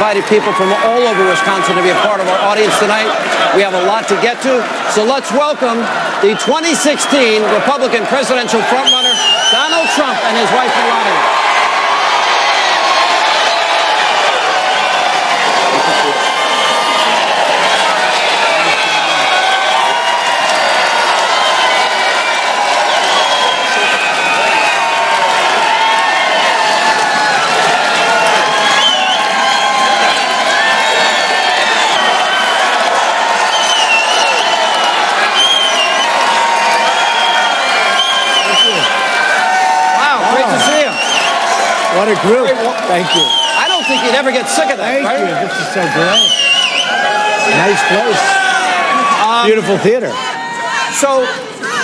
invited people from all over Wisconsin to be a part of our audience tonight. We have a lot to get to, so let's welcome the 2016 Republican presidential frontrunner, Donald Trump, and his wife, Melania. What a group. Thank you. I don't think you'd ever get sick of that, Thank right? you. This is so great. Nice place. Beautiful theater. So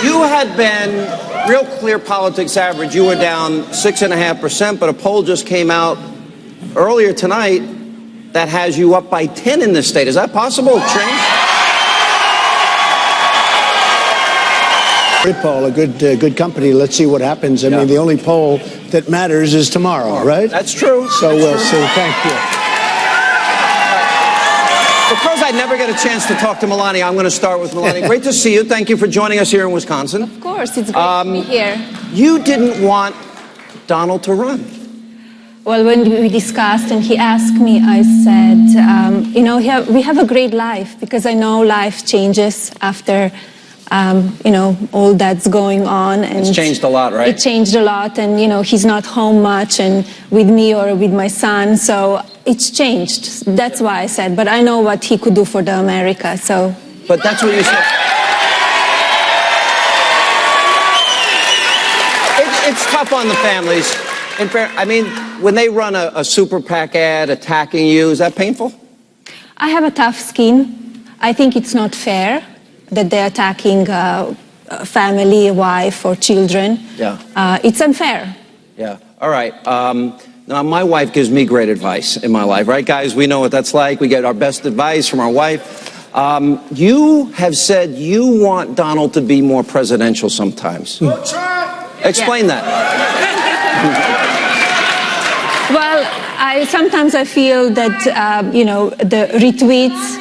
you had been real clear politics average. You were down 6.5%, but a poll just came out earlier tonight that has you up by 10 in this state. Is that possible? Change? Good poll, a good company. Let's see what happens. I mean, the only poll that matters is tomorrow, right? That's true. So we'll see. Thank you. Because I never get a chance to talk to Melania, I'm going to start with Melania. Great to see you. Thank you for joining us here in Wisconsin. Of course, it's great to be here. You didn't want Donald to run. Well, when we discussed and he asked me, I said, you know, we have a great life, because I know life changes after you know, all that's going on. And it's changed a lot, right? It changed a lot, and, you know, he's not home much and with me or with my son, so it's changed. That's why I said, but I know what he could do for the America, so. But that's what you said. It's tough on the families. I mean, when they run a super PAC ad attacking you, is that painful? I have a tough skin. I think it's not fair that they're attacking family, wife, or children. Yeah. It's unfair. Yeah. All right. Now, my wife gives me great advice in my life, right, guys? We know what that's like. We get our best advice from our wife. You have said you want Donald to be more presidential sometimes. Explain that. Well, sometimes I feel that, you know, the retweets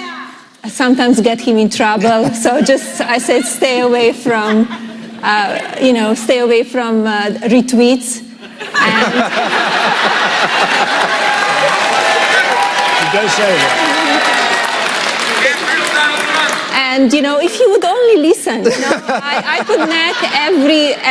sometimes get him in trouble, so I said stay away from, you know, stay away from retweets. And He does say that. And, you know, if he would only listen, you know, I could nag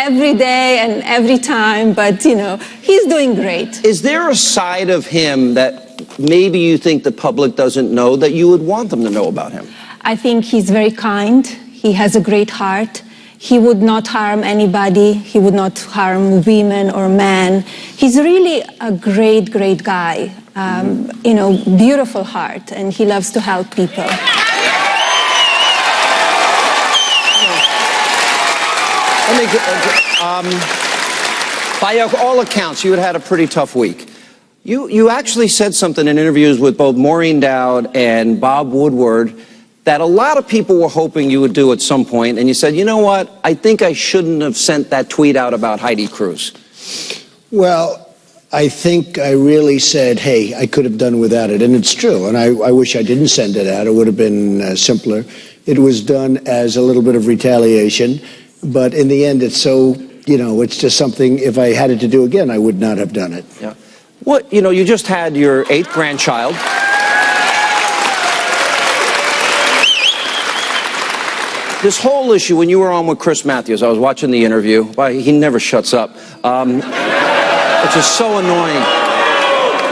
every day and every time, but, you know, he's doing great. Is there a side of him that maybe you think the public doesn't know that you would want them to know about him? I think he's very kind. He has a great heart. He would not harm anybody. He would not harm women or men. He's really a great, great guy. You know, beautiful heart, and he loves to help people. By all accounts, you had a pretty tough week. You actually said something in interviews with both Maureen Dowd and Bob Woodward that a lot of people were hoping you would do at some point, and you said, you know what, I think I shouldn't have sent that tweet out about Heidi Cruz. Well, I think I really said, hey, I could have done without it, and it's true, and I wish I didn't send it out. It would have been simpler. It was done as a little bit of retaliation, but in the end, it's so, you know, it's just something, if I had it to do again, I would not have done it. Yeah. What, you know, you just had your 8th grandchild. This whole issue, when you were on with Chris Matthews, I was watching the interview. Well, he never shuts up. Which is so annoying.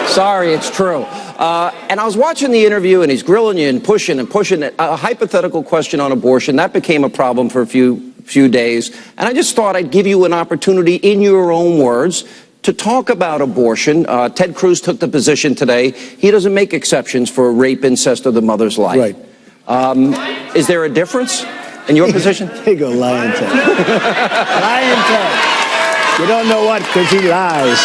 Sorry, it's true. And I was watching the interview, and he's grilling you and pushing a hypothetical question on abortion. That became a problem for a few days. And I just thought I'd give you an opportunity, in your own words, to talk about abortion. Ted Cruz took the position today. He doesn't make exceptions for rape, incest, or the mother's life. Right. Is there a difference in your position? There you go, lying Ted. Lying Ted. You don't know what, because he lies.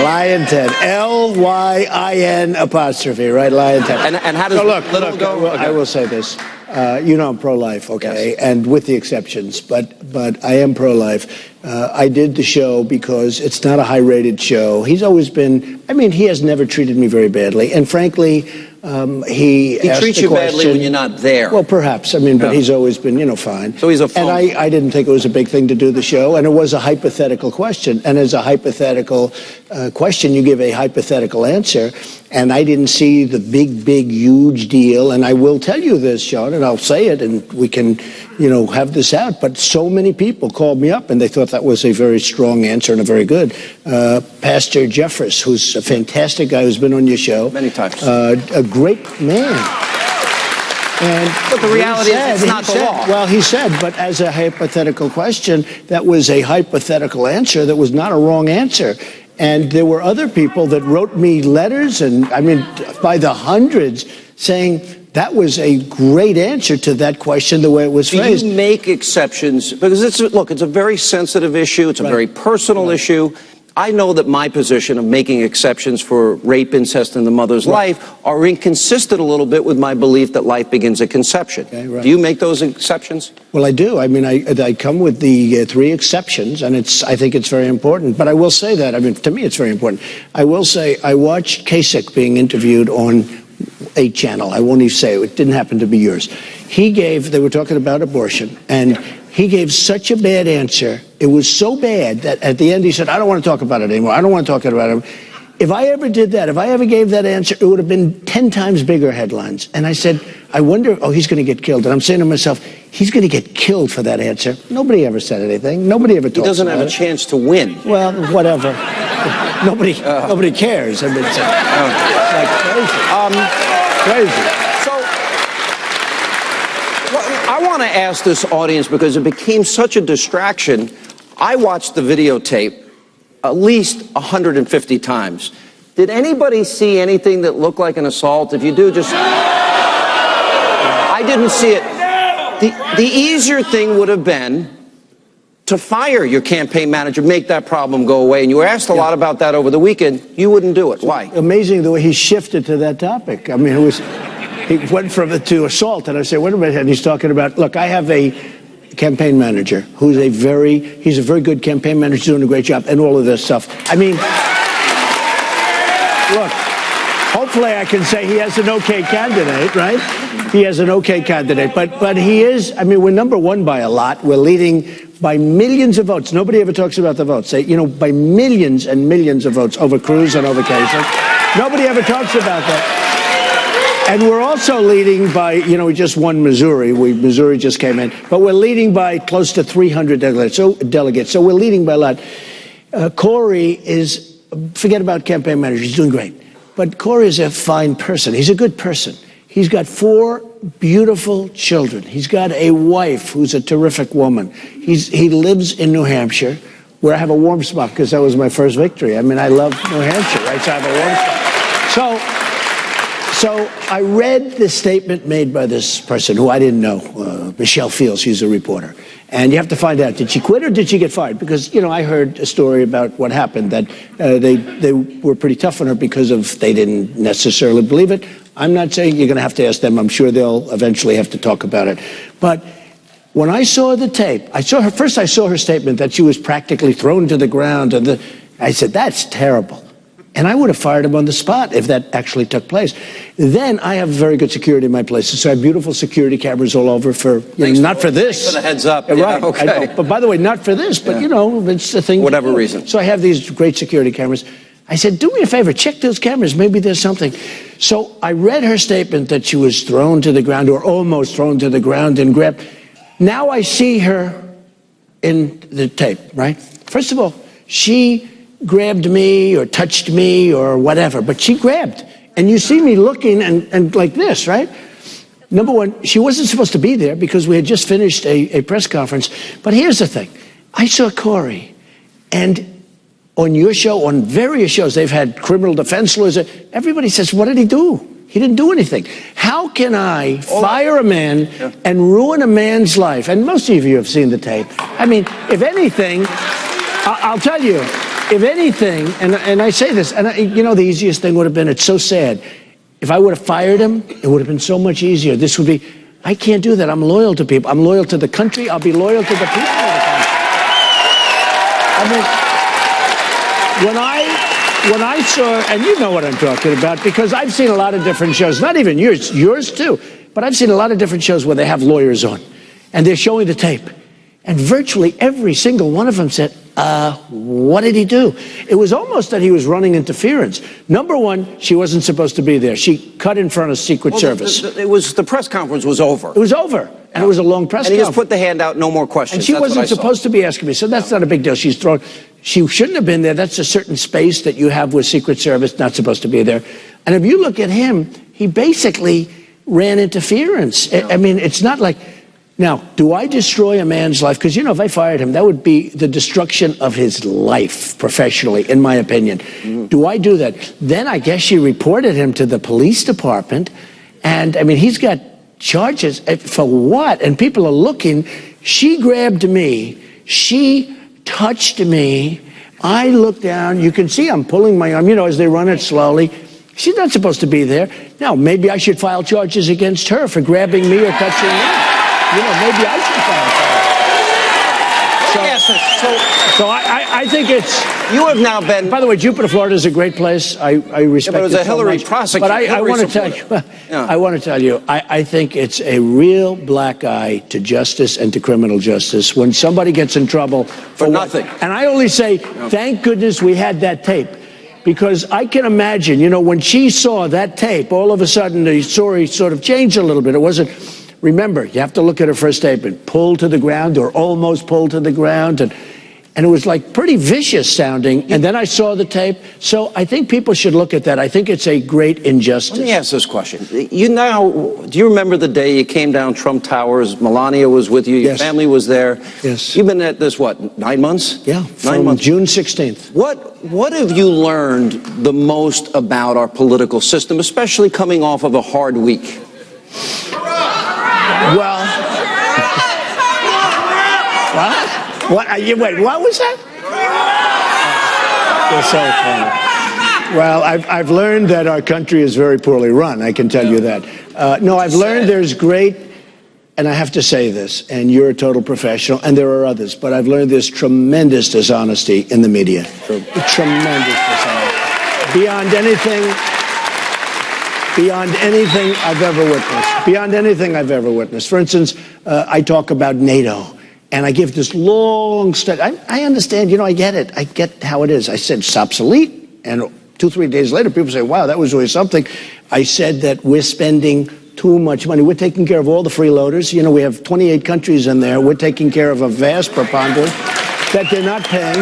Lion Ted. L-Y-I-N apostrophe, right? Lion Ted. And how does so look, little go? I will say this. You know I'm pro-life, okay, yes. And with the exceptions, but I am pro-life. I did the show because it's not a high-rated show. He's always been, I mean, he has never treated me very badly, and frankly, he treats you badly when you're not there. Well, perhaps, I mean, but he's always been, you know, fine. So he's a phone. And I didn't think it was a big thing to do the show, and it was a hypothetical question, and as a hypothetical question, you give a hypothetical answer, and I didn't see the big, huge deal, and I will tell you this, Sean, and I'll say it, and we can, you know, have this out, but so many people called me up, and they thought that was a very strong answer and a very good. Pastor Jeffress, who's a fantastic guy who's been on your show. Many times. A great man. But the reality is it's not the law. Well, he said, but as a hypothetical question, that was a hypothetical answer that was not a wrong answer. And there were other people that wrote me letters, and I mean, by the hundreds, saying that was a great answer to that question, the way it was phrased. Do you make exceptions? Because it's a very sensitive issue. It's a very personal issue. I know that my position of making exceptions for rape, incest in the mother's life are inconsistent a little bit with my belief that life begins at conception. Okay, do you make those exceptions? Well, I do. I mean, I come with the 3 exceptions, and I think it's very important. But I will say that, I mean, to me, it's very important. I will say I watched Kasich being interviewed on a channel. I won't even say it. It didn't happen to be yours. They were talking about abortion, and he gave such a bad answer. It was so bad that at the end he said, I don't want to talk about it anymore. I don't want to talk about it. If I ever did that, if I ever gave that answer, it would have been 10 times bigger headlines. And I said, I wonder, he's going to get killed. And I'm saying to myself, he's going to get killed for that answer. Nobody ever said anything. Nobody ever talks about it. He doesn't have a chance to win. Well, whatever. Nobody cares. I mean, it's like crazy. Crazy. I want to ask this audience, because it became such a distraction. I watched the videotape at least 150 times. Did anybody see anything that looked like an assault? If you do, just... I didn't see it. The easier thing would have been to fire your campaign manager, make that problem go away. And you were asked a lot about that over the weekend. You wouldn't do it. Why? Amazing the way he shifted to that topic. I mean, it was... He went from it to assault, and I said, wait a minute, and he's talking about, look, I have a campaign manager he's a very good campaign manager, doing a great job, and all of this stuff. I mean, look, hopefully I can say he has an okay candidate, right? He has an okay candidate, but he is, I mean, we're number 1 by a lot. We're leading by millions of votes. Nobody ever talks about the votes. By millions and millions of votes over Cruz and over Kasich. Nobody ever talks about that. And we're also leading by, we just won Missouri. Missouri just came in. But we're leading by close to 300 delegates. So we're leading by a lot. Corey is, forget about campaign manager, he's doing great. But Corey is a fine person. He's a good person. He's got 4 beautiful children. He's got a wife who's a terrific woman. He lives in New Hampshire, where I have a warm spot, because that was my first victory. I mean, I love New Hampshire, right? So I have a warm spot. So I read the statement made by this person who I didn't know, Michelle Fields. She's a reporter. And you have to find out, did she quit or did she get fired? Because, I heard a story about what happened, that they were pretty tough on her because they didn't necessarily believe it. I'm not saying you're going to have to ask them. I'm sure they'll eventually have to talk about it. But when I saw the tape, I saw her statement that she was practically thrown to the ground. And I said, that's terrible. And I would have fired him on the spot if that actually took place. Then I have very good security in my places. So I have beautiful security cameras all over not for this. Thanks for the heads up. Right. Yeah, okay. I know. But by the way, not for this, but it's the thing. Whatever reason. So I have these great security cameras. I said, do me a favor, check those cameras. Maybe there's something. So I read her statement that she was thrown to the ground, or almost thrown to the ground, and grabbed. Now I see her in the tape, right? First of all, she grabbed me or touched me or whatever, but she grabbed. And you see me looking and like this, right? Number 1, she wasn't supposed to be there because we had just finished a press conference. But here's the thing. I saw Corey, and on your show, on various shows, they've had criminal defense lawyers. Everybody says, what did he do? He didn't do anything. How can I fire a man and ruin a man's life? And most of you have seen the tape. I mean, if anything, I'll tell you, if anything, and I say this, and the easiest thing would have been, it's so sad, if I would have fired him, it would have been so much easier. This would be, I can't do that. I'm loyal to people. I'm loyal to the country. I'll be loyal to the people of the country. I mean, when I saw, and you know what I'm talking about, because I've seen a lot of different shows, not even yours too, but I've seen a lot of different shows where they have lawyers on, and they're showing the tape. And virtually every single one of them said, what did he do? It was almost that he was running interference. Number one, she wasn't supposed to be there. She cut in front of Secret Service. The press conference was over. It was over. And it was a long press conference. And he just put the hand out, no more questions. And she wasn't supposed to be asking me, so that's not a big deal. She shouldn't have been there. That's a certain space that you have with Secret Service, not supposed to be there. And if you look at him, he basically ran interference. I mean, it's not like... Now, do I destroy a man's life? Because, you know, if I fired him, that would be the destruction of his life professionally, in my opinion. Do I do that? Then I guess she reported him to the police department. And, I mean, he's got charges for what? And people are looking. She grabbed me. She touched me. I looked down. You can see I'm pulling my arm, you know, as they run it slowly. She's not supposed to be there. Now, maybe I should file charges against her for grabbing me or touching me. You know, maybe I should file. So I think it's... You have now been... By the way, Jupiter, Florida is a great place. I respect it. But it was a Hillary prosecutor. But I want to tell you, I want to tell you, I think it's a real black eye to justice and to criminal justice when somebody gets in trouble for nothing. And I only say, thank goodness we had that tape. Because I can imagine, you know, when she saw that tape, all of a sudden the story sort of changed a little bit. It wasn't... Remember, you have to look at her first statement, pulled to the ground or almost pulled to the ground. And it was like pretty vicious sounding. And then I saw the tape. So I think people should look at that. I think it's a great injustice. Let me ask this question. Do you remember the day you came down Trump Towers? Melania was with you. Your family was there. Yes. You've been at this, what, 9 months? Yeah, 9 months. June 16th. What have you learned the most about our political system, especially coming off of a hard week? Well, wait, what was that? You're so funny. Well, I've learned that our country is very poorly run, I can tell you that. No, I've learned there's great, and I have to say this, and you're a total professional, and there are others, but I've learned there's tremendous dishonesty in the media. Tremendous dishonesty. Beyond anything I've ever witnessed. Beyond anything I've ever witnessed. For instance, I talk about NATO, and I give this long study. I understand, you know, I get it. I get how it is. I said it's obsolete, and 2-3 days later, people say, wow, that was really something. I said that we're spending too much money. We're taking care of all the freeloaders. You know, we have 28 countries in there. We're taking care of a vast preponderance that they're not paying.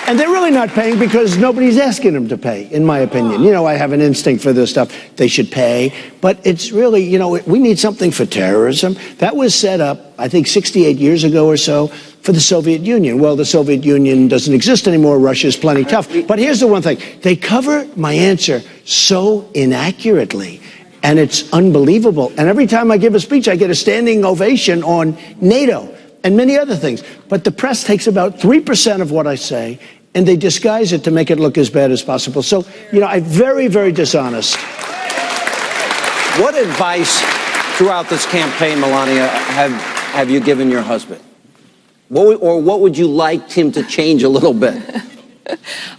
And they're really not paying because nobody's asking them to pay, in my opinion. You know, I have an instinct for this stuff. They should pay. But it's really, you know, we need something for terrorism. That was set up, I think, 68 years ago or so for the Soviet Union. Well, the Soviet Union doesn't exist anymore. Russia's plenty tough. But here's the one thing. They cover my answer so inaccurately. And it's unbelievable. And every time I give a speech, I get a standing ovation on NATO and many other things. But the press takes about 3% of what I say, and they disguise it to make it look as bad as possible. So, you know, I'm very, very dishonest. What advice throughout this campaign, Melania, have you given your husband? What would you like him to change a little bit?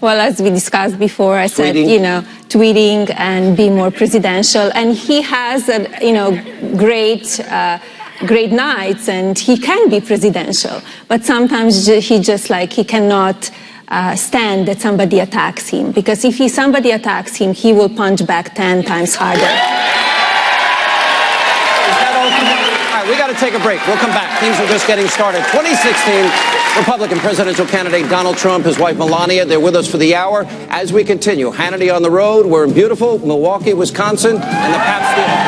Well, as we discussed before, I said, you know, tweeting and be more presidential. And he has, you know, great nights, and he can be presidential. But sometimes he cannot stand that somebody attacks him. Because if somebody attacks him, he will punch back 10 times harder. We got to take a break. We'll come back. Things are just getting started. 2016 Republican presidential candidate Donald Trump, his wife Melania, they're with us for the hour. As we continue, Hannity on the road. We're in beautiful Milwaukee, Wisconsin, and the Pabst Theater.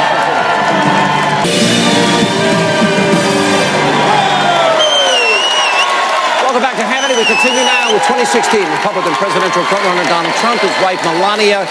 Welcome back to Hannity. We continue now with 2016 Republican presidential frontrunner Donald Trump, his wife Melania.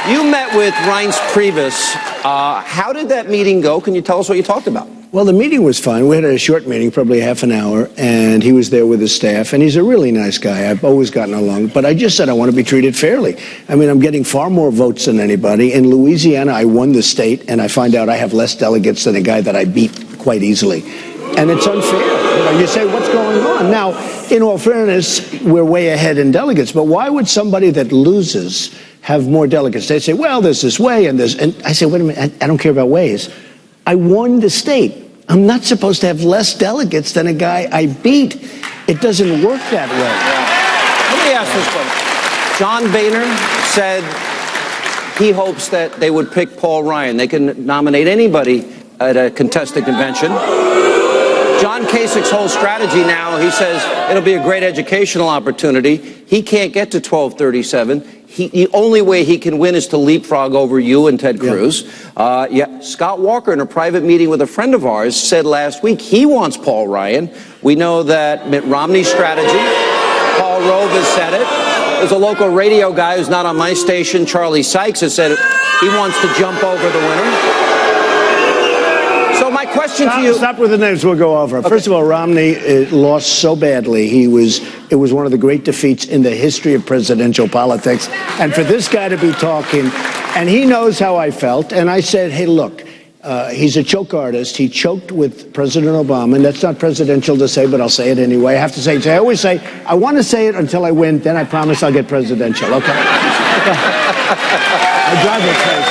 You met with Reince Priebus. How did that meeting go? Can you tell us what you talked about? Well, the meeting was fine. We had a short meeting, probably half an hour, and he was there with his staff, and he's a really nice guy. I've always gotten along, but I just said I want to be treated fairly. I mean, I'm getting far more votes than anybody. In Louisiana, I won the state, and I find out I have less delegates than a guy that I beat quite easily. And it's unfair. You know, you say, what's going on? Now, in all fairness, we're way ahead in delegates, but why would somebody that loses have more delegates? They say, well, there's this way and this, and I say, wait a minute, I don't care about ways. I won the state. I'm not supposed to have less delegates than a guy I beat. It doesn't work that way. Let me ask this question. John Boehner said he hopes that they would pick Paul Ryan. They can nominate anybody at a contested convention. John Kasich's whole strategy now, he says it'll be a great educational opportunity. He can't get to 1237. The only way he can win is to leapfrog over you and Ted Cruz. Scott Walker, in a private meeting with a friend of ours, said last week he wants Paul Ryan. We know that Mitt Romney's strategy, Paul Rove has said it. There's a local radio guy who's not on my station, Charlie Sykes, has said he wants to jump over the winner. So my question to you... Stop with the names, we'll go over. Okay. First of all, Romney lost so badly. It was one of the great defeats in the history of presidential politics. And for this guy to be talking, and he knows how I felt, and I said, hey, look, he's a choke artist. He choked with President Obama, and that's not presidential to say, but I'll say it anyway. I have to say it. I always say, I want to say it until I win, then I promise I'll get presidential, okay? I drive it crazy.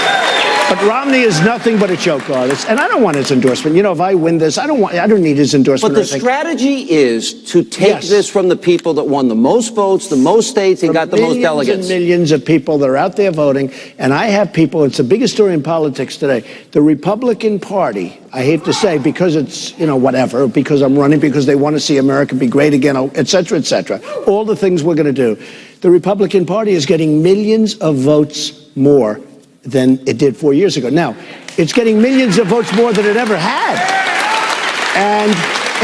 But Romney is nothing but a choke artist, and I don't want his endorsement. You know, if I win this, I don't need his endorsement. But the strategy is to take this from the people that won the most votes, the most states, and got the most delegates. And millions of people that are out there voting, and I have people. It's the biggest story in politics today. The Republican Party, I hate to say, because it's, you know, whatever, because I'm running, because they want to see America be great again, et cetera, all the things we're going to do. The Republican Party is getting millions of votes more than it did 4 years ago. Now, it's getting millions of votes more than it ever had. And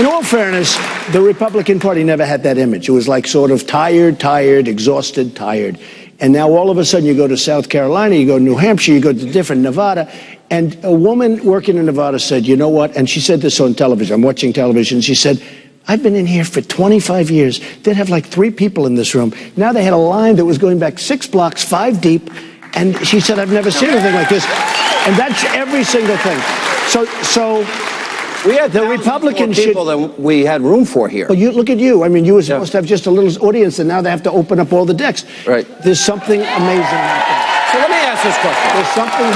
in all fairness, the Republican Party never had that image. It was like sort of tired, exhausted, tired. And now all of a sudden you go to South Carolina, you go to New Hampshire, you go to different Nevada, and a woman working in Nevada said, you know what? And she said this on television. I'm watching television. She said, I've been in here for 25 years. They'd have like 3 people in this room. Now they had a line that was going back 6 blocks, 5 deep. And she said, I've never seen anything like this. And that's every single thing. So we had the Republicans more people than we had room for here. Well, you look at you. I mean, you were supposed to have just a little audience, and now they have to open up all the decks. Right. There's something amazing like that. So let me ask this question. There's something.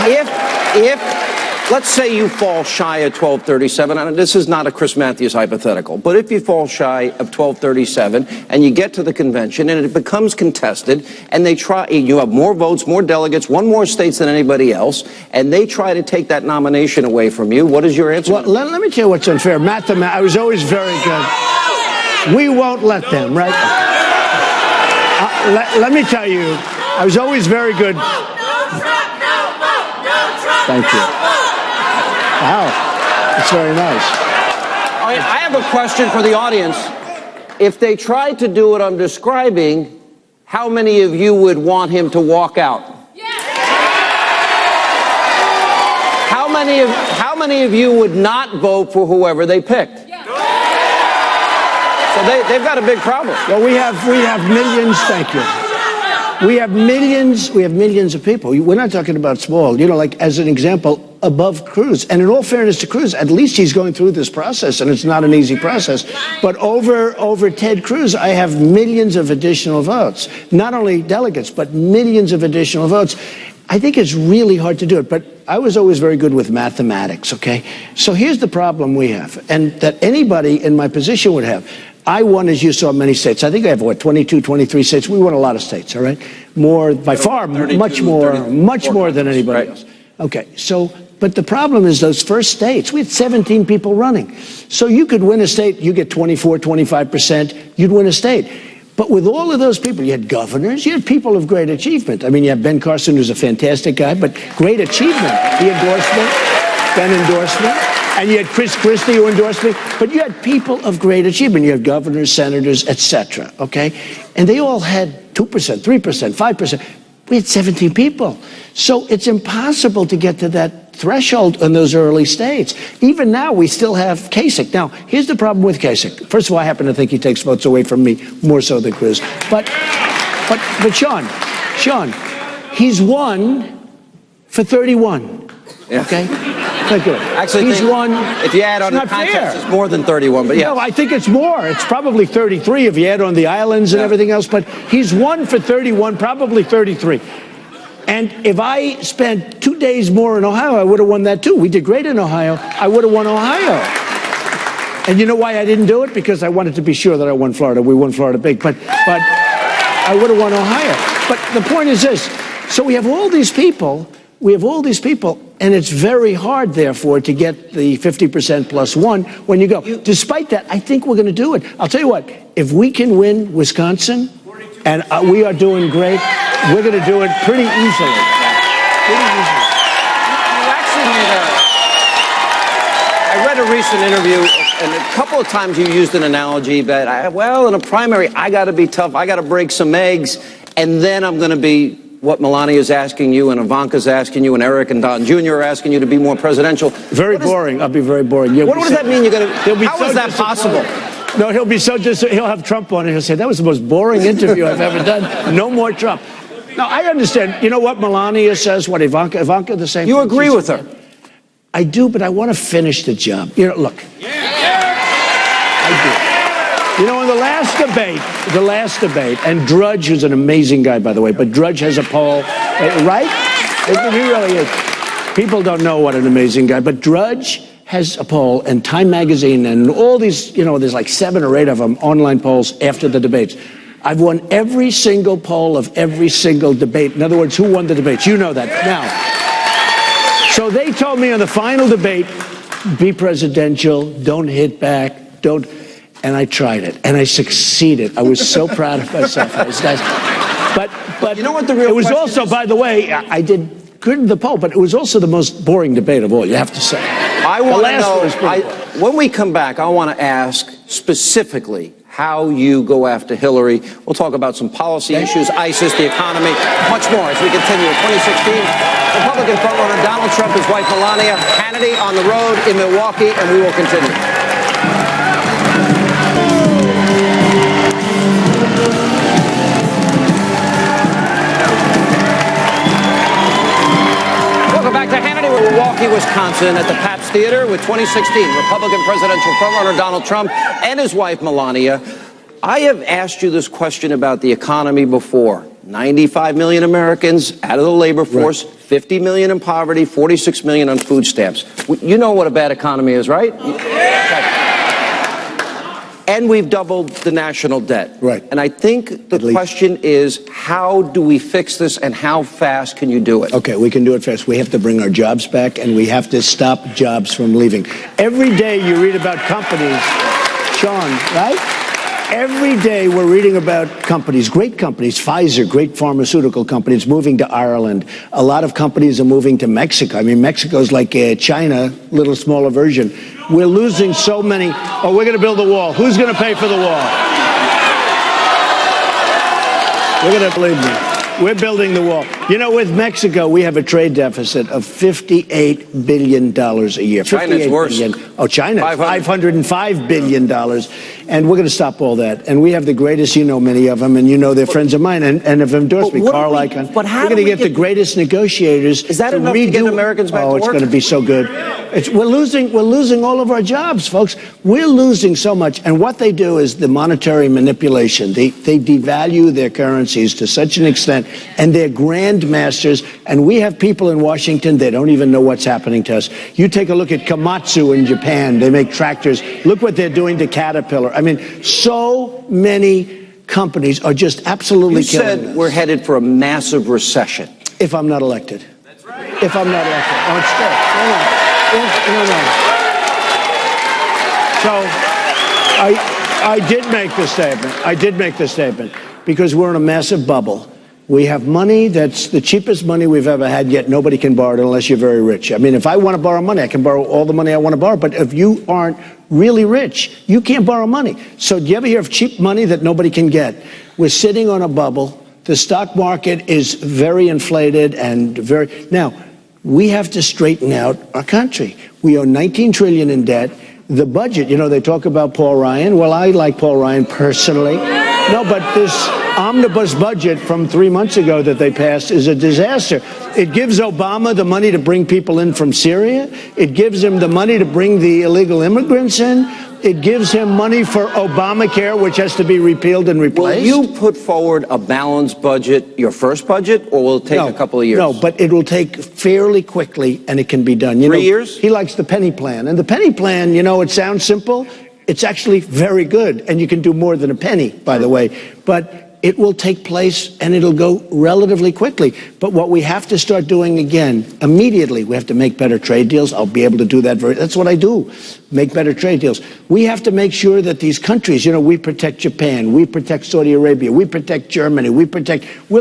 If let's say you fall shy of 1237, and this is not a Chris Matthews hypothetical, but if you fall shy of 1237 and you get to the convention and it becomes contested and they try, you have more votes, more delegates, won more states than anybody else, and they try to take that nomination away from you, what is your answer? Well, let me tell you what's unfair. I was always very good. We won't let them, right? Let me tell you, I was always very good. Thank you. Wow, that's very nice. I have a question for the audience. If they tried to do what I'm describing, how many of you would want him to walk out? How many of you would not vote for whoever they picked? So they've got a big problem. Well, we have millions. Thank you. We have millions of people. We're not talking about small. You know, like as an example, above Cruz. And in all fairness to Cruz, at least he's going through this process, and it's not an easy process. But over Ted Cruz, I have millions of additional votes. Not only delegates, but millions of additional votes. I think it's really hard to do it, but I was always very good with mathematics, okay? So here's the problem we have, and that anybody in my position would have. I won, as you saw, many states. I think I have, 22, 23 states. We won a lot of states, all right? More, by far, much more than anybody else. Okay, so, but the problem is those first states, we had 17 people running. So you could win a state, you get 24, 25%, you'd win a state. But with all of those people, you had governors, you had people of great achievement. I mean, you have Ben Carson, who's a fantastic guy, but great achievement. The endorsement, Ben endorsement. And you had Chris Christie who endorsed me, but you had people of great achievement. You had governors, senators, etc. Okay, and they all had 2%, 3%, 5%. We had 17 people. So it's impossible to get to that threshold in those early states. Even now, we still have Kasich. Now, here's the problem with Kasich. First of all, I happen to think he takes votes away from me more so than Cruz. But Sean, he's won for 31. Yeah. Okay? Not good. Actually, he's won. If you add on the contest, it's more than 31. But yeah, no, I think it's more. It's probably 33 if you add on the islands and everything else. But he's won for 31, probably 33. And if I spent 2 days more in Ohio, I would have won that too. We did great in Ohio. I would have won Ohio. And you know why I didn't do it? Because I wanted to be sure that I won Florida. We won Florida big. But I would have won Ohio. But the point is this. So we have all these people. And it's very hard, therefore, to get the 50% plus one when you go. Despite that, I think we're going to do it. I'll tell you what, if we can win Wisconsin, and we are doing great, we're going to do it pretty easily. I read a recent interview, and a couple of times you used an analogy that, in a primary, I got to be tough, I got to break some eggs, and then I'm going to be what Melania is asking you, and Ivanka's asking you, and Eric and Don Jr. are asking you to be more presidential. Very boring. I'll be very boring. What does that mean? How is that possible? No, he'll have Trump on it. He'll say, that was the most boring interview I've ever done. No more Trump. No, I understand. You know what Melania says, what Ivanka the same thing. You agree with her? I do, but I want to finish the job. You know, look. I do. You know, in the last debate, and Drudge, who's an amazing guy, by the way, but Drudge has a poll, right? He really is. People don't know what an amazing guy, but Drudge has a poll, and Time Magazine, and all these, you know, there's like 7 or 8 of them, online polls after the debates. I've won every single poll of every single debate. In other words, who won the debates? You know that. Now, so they told me on the final debate, be presidential, don't hit back, don't... And I tried it, and I succeeded. I was so proud of myself. It was nice. But you know what the real it was question also, is? by the way, I did good in the poll, but it was also the most boring debate of all, you have to say. I want to know, when we come back, I want to ask specifically how you go after Hillary. We'll talk about some policy issues, ISIS, the economy, much more as we continue. 2016, Republican frontrunner Donald Trump, his wife Melania, Hannity on the road in Milwaukee, and we will continue. Welcome back to Hannity. We're in Milwaukee, Wisconsin at the Pabst Theater with 2016 Republican presidential frontrunner Donald Trump and his wife Melania. I have asked you this question about the economy before. 95 million Americans out of the labor force, right. 50 million in poverty, 46 million on food stamps. You know what a bad economy is, right? Yeah. And we've doubled the national debt. Right. And I think the question is, how do we fix this and how fast can you do it? Okay, we can do it fast. We have to bring our jobs back, and we have to stop jobs from leaving. Every day you read about companies, Sean, right? Every day we're reading about companies, great companies, Pfizer, great pharmaceutical companies moving to Ireland. A lot of companies are moving to Mexico. I mean, Mexico's like China, little smaller version. We're losing so many. Oh, we're going to build a wall. Who's going to pay for the wall? We're going to, believe me. We're building the wall. You know, with Mexico, we have a trade deficit of $58 billion a year. China's worse. Oh, China, $505 billion. And we're going to stop all that. And we have the greatest, you know many of them, and you know they're friends of mine, and have endorsed me. Carl Icahn. But how we're going to get the greatest negotiators. Is that enough to get Americans back to work? Oh, it's going to be so good. We're losing all of our jobs, folks. We're losing so much. And what they do is the monetary manipulation. They devalue their currencies to such an extent, and they're grandmasters. And we have people in Washington, they don't even know what's happening to us. You take a look at Komatsu in Japan. They make tractors. Look what they're doing to Caterpillar. I mean, so many companies are just absolutely killing us. You said we're headed for a massive recession. If I'm not elected. That's right. If I'm not elected. Oh, it's still. No. So I did make the statement. Because we're in a massive bubble. We have money that's the cheapest money we've ever had, yet nobody can borrow it unless you're very rich. I mean, if I want to borrow money, I can borrow all the money I want to borrow. But if you aren't really rich, you can't borrow money. So do you ever hear of cheap money that nobody can get? We're sitting on a bubble. The stock market is very inflated and very... Now, we have to straighten out our country. We owe $19 trillion in debt. The budget, you know, they talk about Paul Ryan. Well, I like Paul Ryan personally. No, but this omnibus budget from 3 months ago that they passed is a disaster. It gives Obama the money to bring people in from Syria. It gives him the money to bring the illegal immigrants in. It gives him money for Obamacare, which has to be repealed and replaced. Will you put forward a balanced budget, your first budget, or will it take a couple of years? No, but it will take fairly quickly, and it can be done. 3 years? He likes the penny plan. And the penny plan, you know, it sounds simple. It's actually very good. And you can do more than a penny, by the way. But it will take place, and it'll go relatively quickly. But what we have to start doing again, immediately, we have to make better trade deals. I'll be able to do that. That's what I do, make better trade deals. We have to make sure that these countries, you know, we protect Japan, we protect Saudi Arabia, we protect Germany, we're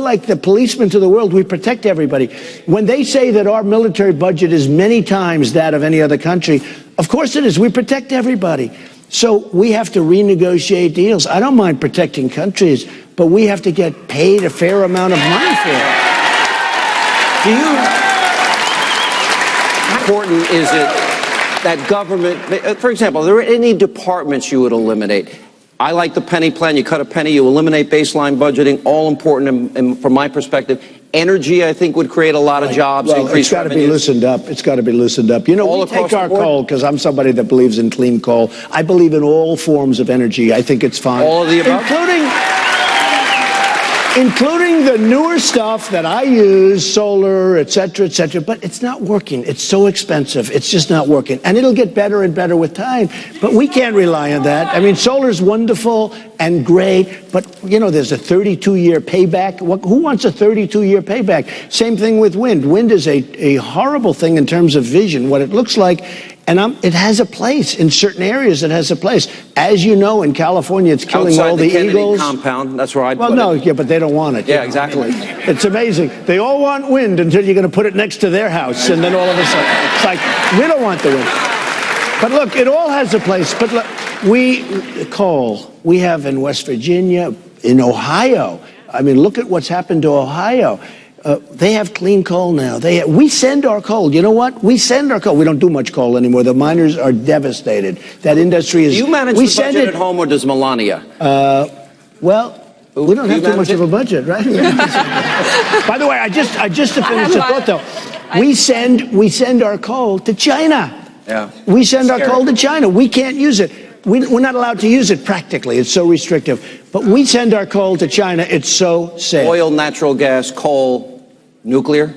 like the policemen to the world. We protect everybody. When they say that our military budget is many times that of any other country, of course it is. We protect everybody. So we have to renegotiate deals. I don't mind protecting countries, but we have to get paid a fair amount of money for it. How important is it that government, for example, are there any departments you would eliminate? I like the penny plan. You cut a penny, you eliminate baseline budgeting, all important and from my perspective. Energy, I think, would create a lot of jobs. Well, it's got to be loosened up. It's got to be loosened up. You know, we take our coal, because I'm somebody that believes in clean coal. I believe in all forms of energy. I think it's fine. All of the above? Including the newer stuff that I use, solar, et cetera, but it's not working. It's so expensive. It's just not working. And it'll get better and better with time, but we can't rely on that. I mean, solar's wonderful and great, but, you know, there's a 32-year payback. Who wants a 32-year payback? Same thing with wind. Wind is a horrible thing in terms of vision, what it looks like. And it has a place in certain areas. It has a place, as you know. In California, it's killing all the eagles. Compound. That's where I'd put it. Well, no, yeah, but they don't want it. Yeah, exactly. It's amazing. They all want wind until you're going to put it next to their house, and then all of a sudden, it's like we don't want the wind. But look, it all has a place. But look, coal we have in West Virginia, in Ohio. I mean, look at what's happened to Ohio. They have clean coal now. We send our coal. You know what? We send our coal. We don't do much coal anymore. The miners are devastated. That industry is... Do you manage the budget at home, or does Melania? Well, we don't have too much of a budget, right? By the way, I just to finish the thought, though. We send our coal to China. Yeah. We send our coal to China. We can't use it. We're not allowed to use it practically. It's so restrictive. But we send our coal to China. It's so safe. Oil, natural gas, coal, nuclear?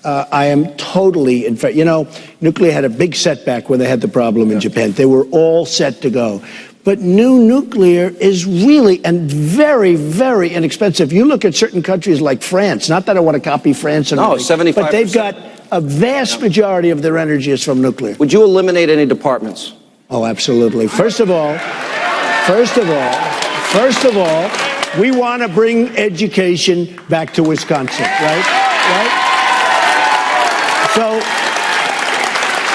I am totally in fact. You know, nuclear had a big setback when they had the problem in Japan. They were all set to go. But new nuclear is really and very, very inexpensive. You look at certain countries like France. Not that I want to copy France. No, 75%. But they've got a vast majority of their energy is from nuclear. Would you eliminate any departments? Oh, absolutely. First of all, we want to bring education back to Wisconsin, right? So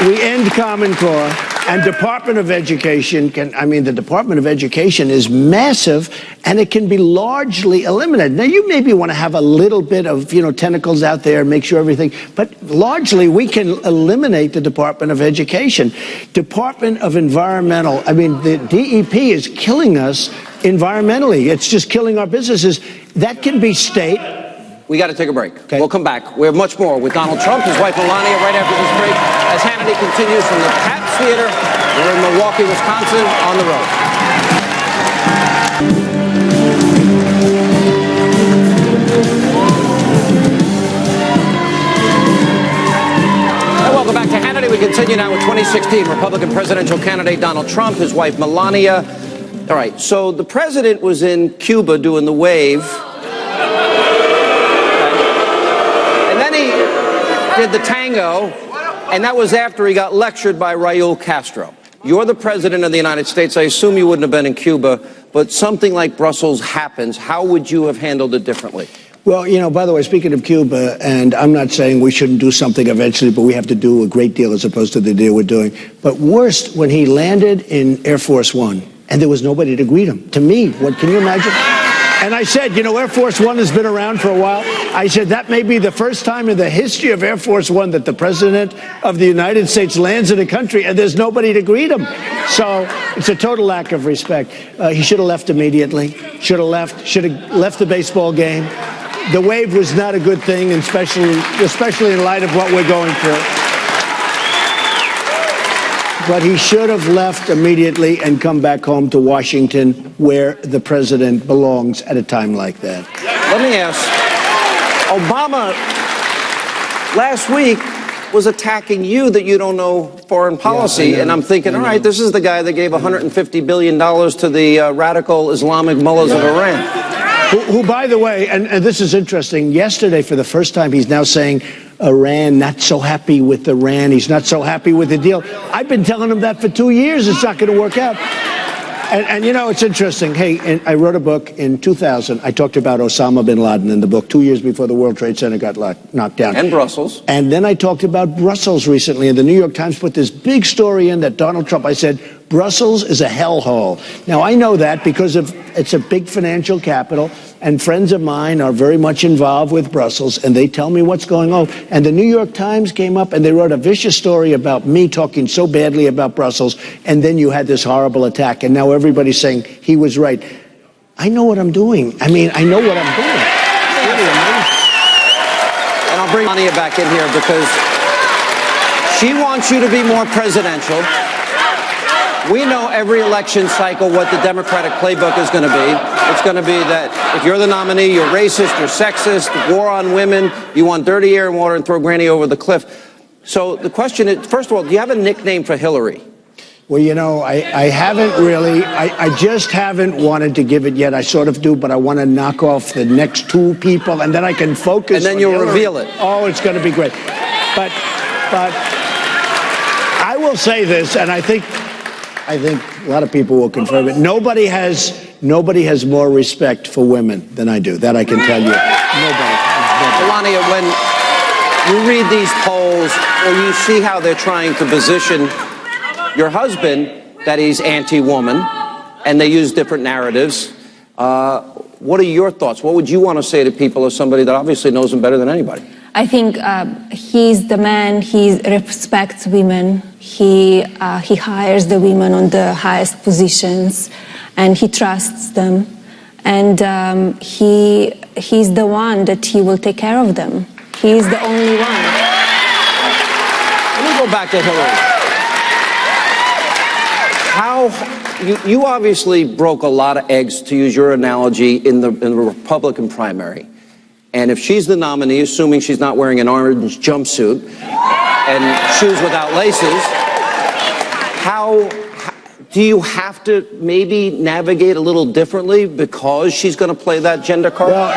we end Common Core, and Department of Education the Department of Education is massive, and it can be largely eliminated. Now, you maybe want to have a little bit of, tentacles out there and make sure everything, but largely we can eliminate the Department of Education. Department of Environmental, the DEP is killing us environmentally. It's just killing our businesses. That can be state. We got to take a break. Okay. We'll come back. We have much more with Donald Trump, his wife Melania, right after this break, as Hannity continues from the Pabst Theater. We're in Milwaukee, Wisconsin, on the road. Welcome back to Hannity. We continue now with 2016 Republican presidential candidate Donald Trump, his wife Melania. All right, so the president was in Cuba doing the wave. And then he did the tango, and that was after he got lectured by Raul Castro. You're the president of the United States. I assume you wouldn't have been in Cuba, but something like Brussels happens. How would you have handled it differently? Well, by the way, speaking of Cuba, and I'm not saying we shouldn't do something eventually, but we have to do a great deal as opposed to the deal we're doing. But worst, when he landed in Air Force One, and there was nobody to greet him. To me, what can you imagine? And I said, you know, Air Force One has been around for a while. I said, that may be the first time in the history of Air Force One that the President of the United States lands in a country and there's nobody to greet him. So it's a total lack of respect. He should have left immediately. Should have left the baseball game. The wave was not a good thing, especially in light of what we're going through. But he should have left immediately and come back home to Washington, where the president belongs at a time like that. Let me ask, Obama last week was attacking you that you don't know foreign policy, and I'm thinking, all right, this is the guy that gave $150 billion to the radical Islamic mullahs of Iran. Who, by the way, and this is interesting, yesterday for the first time he's now saying Iran, not so happy with Iran, he's not so happy with the deal. I've been telling him that for 2 years, it's not going to work out. And you know, it's interesting. Hey, and I wrote a book in 2000. I talked about Osama bin Laden in the book 2 years before the World Trade Center got knocked down. And Brussels. And then I talked about Brussels recently, and the New York Times put this big story in that Donald Trump, I said, Brussels is a hellhole. Now, I know that because it's a big financial capital, and friends of mine are very much involved with Brussels, and they tell me what's going on. And the New York Times came up, and they wrote a vicious story about me talking so badly about Brussels, and then you had this horrible attack, and now everybody's saying he was right. I know what I'm doing. I mean, I know what I'm doing. And I'll bring Melania back in here because she wants you to be more presidential. We know every election cycle what the Democratic playbook is going to be. It's going to be that if you're the nominee, you're racist, you're sexist, war on women, you want dirty air and water and throw Granny over the cliff. So the question is, first of all, do you have a nickname for Hillary? Well, you know, I haven't really. I just haven't wanted to give it yet. I sort of do, but I want to knock off the next two people, and then I can focus. And then you'll reveal it. Oh, it's going to be great. But I will say this, and I think a lot of people will confirm it. Nobody has more respect for women than I do. That I can tell you. Nobody. Melania, when you read these polls or you see how they're trying to position your husband, that he's anti-woman, and they use different narratives, what are your thoughts? What would you want to say to people as somebody that obviously knows him better than anybody? I think he's the man. He respects women. He hires the women on the highest positions, and he trusts them. And he's the one that he will take care of them. He's the only one. Let me go back to Hillary. You obviously broke a lot of eggs, to use your analogy, in the Republican primary. And if she's the nominee, assuming she's not wearing an orange jumpsuit and shoes without laces, how do you have to maybe navigate a little differently because she's going to play that gender card? Well,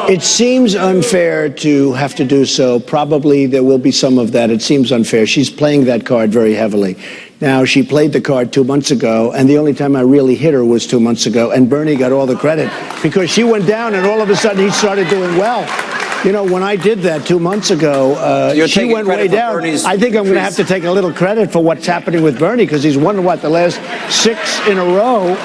it seems unfair to have to do so. Probably there will be some of that. It seems unfair. She's playing that card very heavily. Now, she played the card 2 months ago, and the only time I really hit her was 2 months ago, and Bernie got all the credit because she went down, and all of a sudden he started doing well. You know, when I did that 2 months ago, she went way down. I think I'm going to have to take a little credit for what's happening with Bernie because he's won, the last 6 in a row.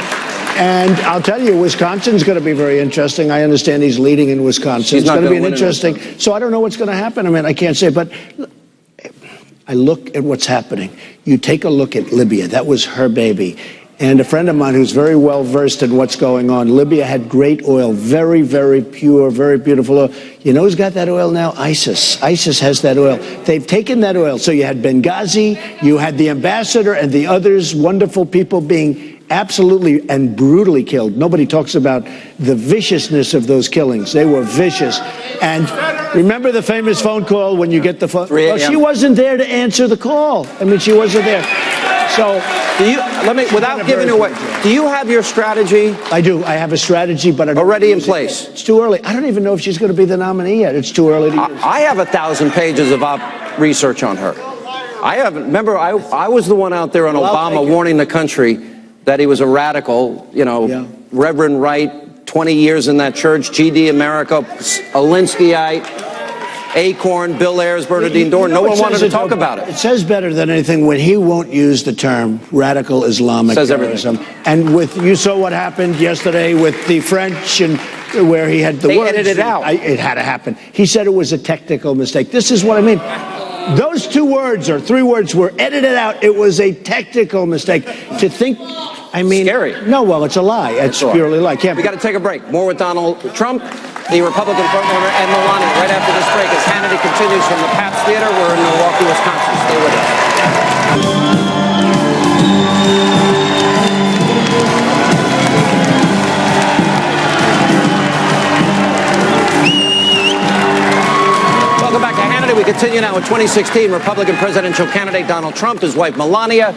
And I'll tell you, Wisconsin's going to be very interesting. I understand he's leading in Wisconsin. It's going to be an interesting. So I don't know what's going to happen. I mean, I can't say, but I look at what's happening. You take a look at Libya. That was her baby. And a friend of mine who's very well versed in what's going on, Libya had great oil, very, very pure, very beautiful oil. You know who's got that oil now? ISIS. ISIS has that oil. They've taken that oil. So you had Benghazi, you had the ambassador and the others, wonderful people being absolutely and brutally killed. Nobody talks about the viciousness of those killings. They were vicious. And remember the famous phone call when you get the phone? Well, she wasn't there to answer the call. I mean, she wasn't there. So, without giving away, do you have your strategy? I do. I have a strategy, but already in place. It's too early. I don't even know if she's going to be the nominee yet. It's too early to use. I have 1,000 pages of research on her. I haven't. Remember, I was the one out there on Obama warning the country that he was a radical, you know, Reverend Wright, 20 years in that church, GD America, Alinskyite. Acorn, Bill Ayers, Bernardine Dohrn. No one wanted to talk about it. It says better than anything when he won't use the term radical Islamic terrorism. And you saw what happened yesterday with the French and where he had the words. They edited it out. It had to happen. He said it was a technical mistake. This is what I mean. Those 2 words or 3 words were edited out. It was a technical mistake. To think, I mean, scary. No, well, it's a lie. It's purely a lie. We got to take a break. More with Donald Trump, the Republican frontrunner, and Melania. Right after this break, as Hannity continues from the Pabst Theater, we're in Milwaukee, Wisconsin. Stay with us. Welcome back to Hannity. We continue now with 2016 Republican presidential candidate Donald Trump, his wife Melania.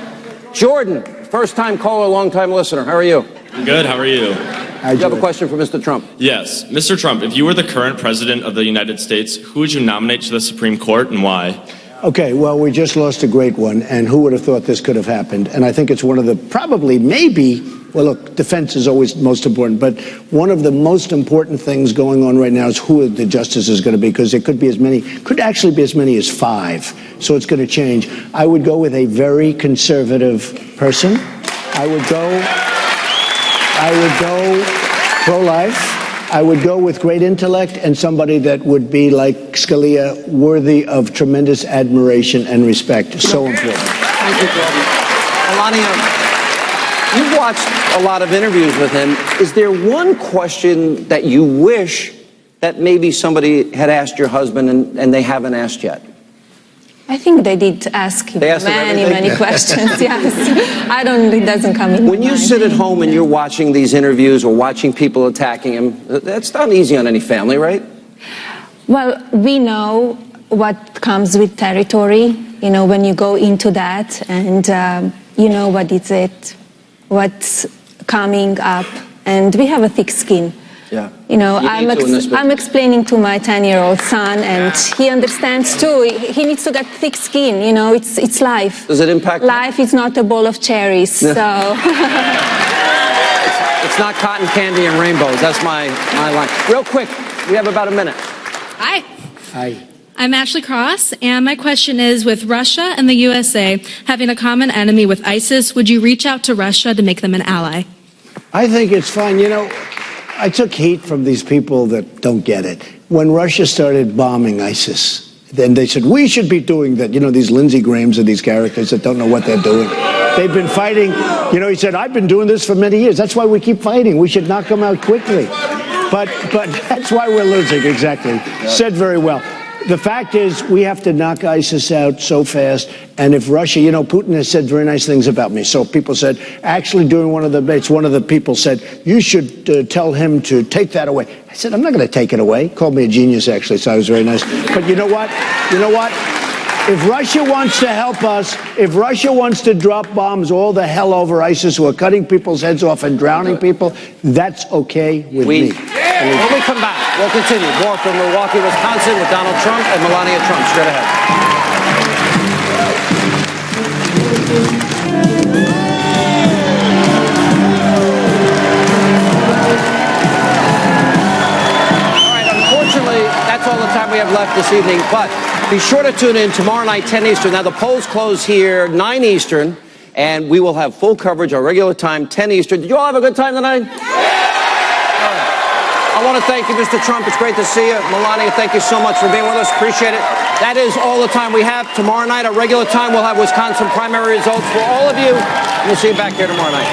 Jordan, first-time caller, long-time listener. How are you? I'm good. How are you? You have a question for Mr. Trump? Yes. Mr. Trump, if you were the current president of the United States, who would you nominate to the Supreme Court and why? Okay, well, we just lost a great one, and who would have thought this could have happened? And I think it's one of the probably, maybe, well, look, defense is always most important, but one of the most important things going on right now is who the justice is going to be, because it could actually be as many as 5. So it's going to change. I would go with a very conservative person. I would go pro-life. I would go with great intellect and somebody that would be like Scalia, worthy of tremendous admiration and respect. So important. Thank you, Jordan. Melania, you've watched a lot of interviews with him. Is there one question that you wish that maybe somebody had asked your husband and they haven't asked yet? I think they did ask him many questions, yes. It doesn't come in. When you sit at home and you're watching these interviews or watching people attacking him, that's not easy on any family, right? Well, we know what comes with territory, when you go into that, and you know what's coming up, and we have a thick skin. Yeah. I'm explaining to my 10-year-old son, and he understands too. He needs to get thick skin. It's life. Does it impact life? Is not a bowl of cherries. So it's not cotton candy and rainbows. That's my line. Real quick, we have about a minute. Hi. I'm Ashley Cross, and my question is, with Russia and the USA having a common enemy with ISIS, would you reach out to Russia to make them an ally? I think it's fine. I took heat from these people that don't get it. When Russia started bombing ISIS, then they said, we should be doing that. These Lindsey Grahams and these characters that don't know what they're doing. They've been fighting. He said, I've been doing this for many years. That's why we keep fighting. We should knock them out quickly. But that's why we're losing, exactly. Yeah. Said very well. The fact is, we have to knock ISIS out so fast. And if Russia, Putin has said very nice things about me. So people said, actually during one of the debates, one of the people said, you should tell him to take that away. I said, I'm not going to take it away. Called me a genius, actually, so I was very nice. But you know what? If Russia wants to help us, if Russia wants to drop bombs all the hell over ISIS who are cutting people's heads off and drowning people, that's okay with me. When we come back, we'll continue. More from Milwaukee, Wisconsin with Donald Trump and Melania Trump. Straight ahead. All right, unfortunately, that's all the time we have left this evening, but be sure to tune in tomorrow night, 10 Eastern. Now, the polls close here, 9 Eastern, and we will have full coverage, our regular time, 10 Eastern. Did you all have a good time tonight? I want to thank you, Mr. Trump. It's great to see you. Melania, thank you so much for being with us. Appreciate it. That is all the time we have. Tomorrow night, our regular time, we'll have Wisconsin primary results for all of you. We'll see you back here tomorrow night.